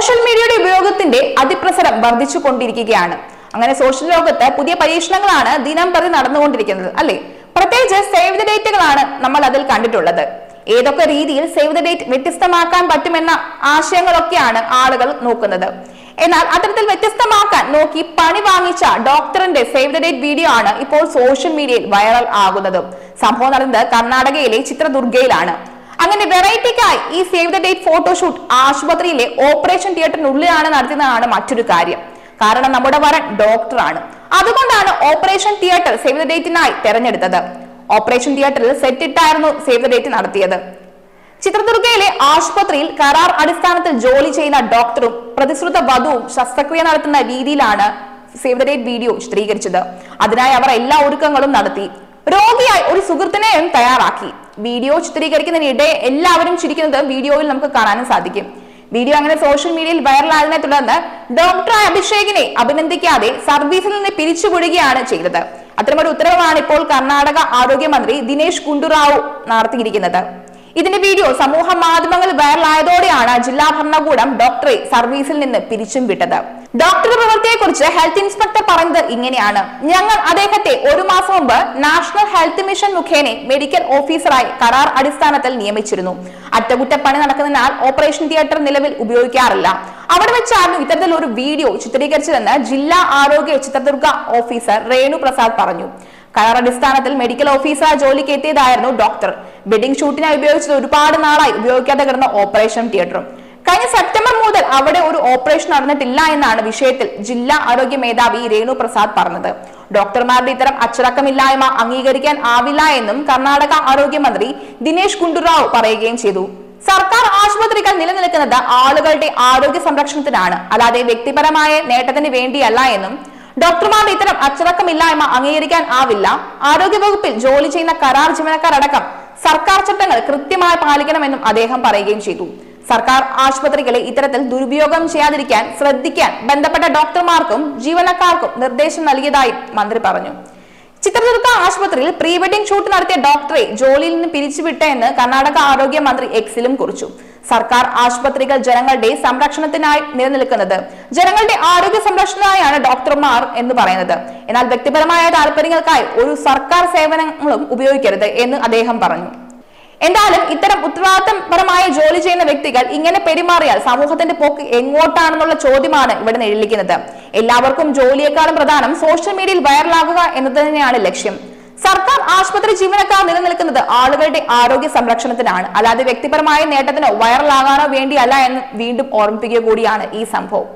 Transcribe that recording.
Social മീഡിയയുടെ ഉപയോഗത്തിന്റെ അതിപ്രസരം വർദ്ധിച്ചുകൊണ്ടിരിക്കുകയാണ്. അങ്ങനെ സോഷ്യൽ ലോകത്ത് പുതിയ പരീക്ഷണങ്ങളാണ് ദിനം പ്രതി നടന്നുകൊണ്ടിരിക്കുന്നത്, അല്ലെ? പ്രത്യേകിച്ച് സേവ് ദ ഡേറ്റുകളാണ് നമ്മൾ അതിൽ കണ്ടിട്ടുള്ളത്. ഏതൊക്കെ രീതിയിൽ സേവ് ദ ഡേറ്റ് വ്യത്യസ്തമാക്കാൻ പറ്റുമെന്ന ആശയങ്ങളൊക്കെയാണ് ആളുകൾ നോക്കുന്നത്. എന്നാൽ അത്തരത്തിൽ വ്യത്യസ്തമാക്കാൻ നോക്കി പണി വാങ്ങിച്ച ഡോക്ടറിന്റെ സേവ് ദ ഡേറ്റ് വീഡിയോ ആണ് ഇപ്പോൾ സോഷ്യൽ മീഡിയയിൽ വൈറൽ ആകുന്നത്. സംഭവം നടന്നത് കർണാടകയിലെ ചിത്രദുർഗയിലാണ്. അങ്ങനെ വെറൈറ്റിക്കായി ഈ സേവ് ദ ഡേറ്റ് ഫോട്ടോഷൂട്ട് ആശുപത്രിയിലെ ഓപ്പറേഷൻ തിയേറ്ററിനുള്ളിലാണ് നടത്തുന്നതാണ് മറ്റൊരു കാര്യം. കാരണം നമ്മുടെ വരൻ ഡോക്ടറാണ്. അതുകൊണ്ടാണ് ഓപ്പറേഷൻ തിയേറ്റർ സേവ് ദ ഡേറ്റിനായി തെരഞ്ഞെടുത്തത്. ഓപ്പറേഷൻ തിയേറ്ററിൽ സെറ്റിട്ടായിരുന്നു സേവ് ദ ഡേറ്റ് നടത്തിയത്. ചിത്രദുർഗയിലെ ആശുപത്രിയിൽ കരാർ അടിസ്ഥാനത്തിൽ ജോലി ചെയ്യുന്ന ഡോക്ടറും പ്രതിശ്രുത വധുവും ശസ്ത്രക്രിയ നടത്തുന്ന രീതിയിലാണ് സേവ് ദ ഡേറ്റ് വീഡിയോ ചിത്രീകരിച്ചത്. അതിനായി അവർ എല്ലാ ഒരുക്കങ്ങളും നടത്തി. രോഗിയായി ഒരു സുഹൃത്തിനെയും തയ്യാറാക്കി. വീഡിയോ ചിത്രീകരിക്കുന്നതിനിടെ എല്ലാവരും ചിരിക്കുന്നത് വീഡിയോയിൽ നമുക്ക് കാണാനും സാധിക്കും. വീഡിയോ അങ്ങനെ സോഷ്യൽ മീഡിയയിൽ വൈറലായതിനെ തുടർന്ന് ഡോക്ടർ അഭിഷേകിനെ അഭിനന്ദിക്കാതെ സർവീസിൽ നിന്ന് പിരിച്ചുവിടുകയാണ് ചെയ്തത്. അത്തരമൊരു ഉത്തരവാണ് ഇപ്പോൾ കർണാടക ആരോഗ്യമന്ത്രി ദിനേശ് ഗുണ്ടുറാവു നടത്തിയിരിക്കുന്നത്. ഇതിന്റെ വീഡിയോ സമൂഹ മാധ്യമങ്ങളിൽ വൈറലായതോടെയാണ് ജില്ലാ ഭരണകൂടം ഡോക്ടറെ സർവീസിൽ നിന്ന് പിരിച്ചും വിട്ടത്. ഡോക്ടറുടെ പ്രവൃത്തിയെക്കുറിച്ച് ഹെൽത്ത് ഇൻസ്പെക്ടർ പറയുന്നത് ഇങ്ങനെയാണ്: ഞങ്ങൾ അദ്ദേഹത്തെ 1 മാസം മുമ്പ് നാഷണൽ ഹെൽത്ത് മിഷൻ മുഖേന മെഡിക്കൽ ഓഫീസറായി കരാർ അടിസ്ഥാനത്തിൽ നിയമിച്ചിരുന്നു. അറ്റകുറ്റപ്പണി നടക്കുന്നതിനാൽ ഓപ്പറേഷൻ തിയേറ്റർ നിലവിൽ ഉപയോഗിക്കാറില്ല. അവിടെ വെച്ചായിരുന്നു ഇത്തരത്തിൽ ഒരു വീഡിയോ ചിത്രീകരിച്ചതെന്ന് ജില്ലാ ആരോഗ്യ ചിത്രദുർഗ ഓഫീസർ രേണു പ്രസാദ് പറഞ്ഞു. കരാർ അടിസ്ഥാനത്തിൽ മെഡിക്കൽ ഓഫീസറായി ജോലിക്ക് എത്തിയതായിരുന്നു ഡോക്ടർ. വെഡിംഗ് ഷൂട്ടിനായി ഉപയോഗിച്ചത് ഒരുപാട് നാളായി ഉപയോഗിക്കാതെ കിടന്ന ഓപ്പറേഷൻ തിയേറ്ററും. കഴിഞ്ഞ സെപ്റ്റംബർ മുതൽ അവിടെ ഒരു ഓപ്പറേഷൻ നടന്നിട്ടില്ല എന്നാണ് വിഷയത്തിൽ ജില്ലാ ആരോഗ്യ മേധാവി രേണു പ്രസാദ് പറഞ്ഞത്. ഡോക്ടർമാരുടെ ഇത്തരം അച്ചടക്കമില്ലായ്മ അംഗീകരിക്കാൻ ആവില്ല എന്നും കർണാടക ആരോഗ്യമന്ത്രി ദിനേശ് ഗുണ്ടുറാവു പറയുകയും ചെയ്തു. സർക്കാർ ആശുപത്രികൾ നിലനിൽക്കുന്നത് ആളുകളുടെ ആരോഗ്യ സംരക്ഷണത്തിനാണ്, അല്ലാതെ വ്യക്തിപരമായ നേട്ടത്തിന് വേണ്ടിയല്ല എന്നും ഡോക്ടർമാരുടെ ഇത്തരം അച്ചടക്കമില്ലായ്മ അംഗീകരിക്കാൻ ആവില്ല. ആരോഗ്യവകുപ്പിൽ ജോലി ചെയ്യുന്ന കരാർ ജീവനക്കാരടക്കം സർക്കാർ ചട്ടങ്ങൾ കൃത്യമായി പാലിക്കണമെന്നും അദ്ദേഹം പറയുകയും ചെയ്തു. സർക്കാർ ആശുപത്രികളെ ഇത്തരത്തിൽ ദുരുപയോഗം ചെയ്യാതിരിക്കാൻ ശ്രദ്ധിക്കാൻ ബന്ധപ്പെട്ട ഡോക്ടർമാർക്കും ജീവനക്കാർക്കും നിർദ്ദേശം നൽകിയതായി മന്ത്രി പറഞ്ഞു. ചിത്രദുർഗ ആശുപത്രിയിൽ പ്രീ വെഡിംഗ് ഷൂട്ട് നടത്തിയ ഡോക്ടറെ ജോലിയിൽ നിന്ന് പിരിച്ചുവിട്ടെന്ന് കർണാടക ആരോഗ്യ മന്ത്രി എക്സിലും കുറിച്ചു. സർക്കാർ ആശുപത്രികൾ ജനങ്ങളുടെ സംരക്ഷണത്തിനായി നിലനിൽക്കുന്നത്. ജനങ്ങളുടെ ആരോഗ്യ സംരക്ഷണത്തിനായാണ് ഡോക്ടർമാർ എന്ന് പറയുന്നത്. എന്നാൽ വ്യക്തിപരമായ താല്പര്യങ്ങൾക്കായി ഒരു സർക്കാർ സേവനങ്ങളും ഉപയോഗിക്കരുത് എന്ന് അദ്ദേഹം പറഞ്ഞു. എന്തായാലും ഇത്തരം ഉത്തരവാദിത്തപരമായ ജോലി ചെയ്യുന്ന വ്യക്തികൾ ഇങ്ങനെ പെരുമാറിയാൽ സമൂഹത്തിന്റെ പോക്ക് എങ്ങോട്ടാണെന്നുള്ള ചോദ്യമാണ് ഇവിടെ നിഴലിക്കുന്നത്. എല്ലാവർക്കും ജോലിയേക്കാളും പ്രധാനം സോഷ്യൽ മീഡിയയിൽ വൈറലാകുക എന്നത് തന്നെയാണ് ലക്ഷ്യം. സർക്കാർ ആശുപത്രി ജീവനക്കാർ നിലനിൽക്കുന്നത് ആളുകളുടെ ആരോഗ്യ സംരക്ഷണത്തിനാണ്, അല്ലാതെ വ്യക്തിപരമായ നേട്ടത്തിനോ വൈറലാകാനോ വേണ്ടിയല്ല എന്ന് വീണ്ടും ഓർമ്മിപ്പിക്കുക കൂടിയാണ് ഈ സംഭവം.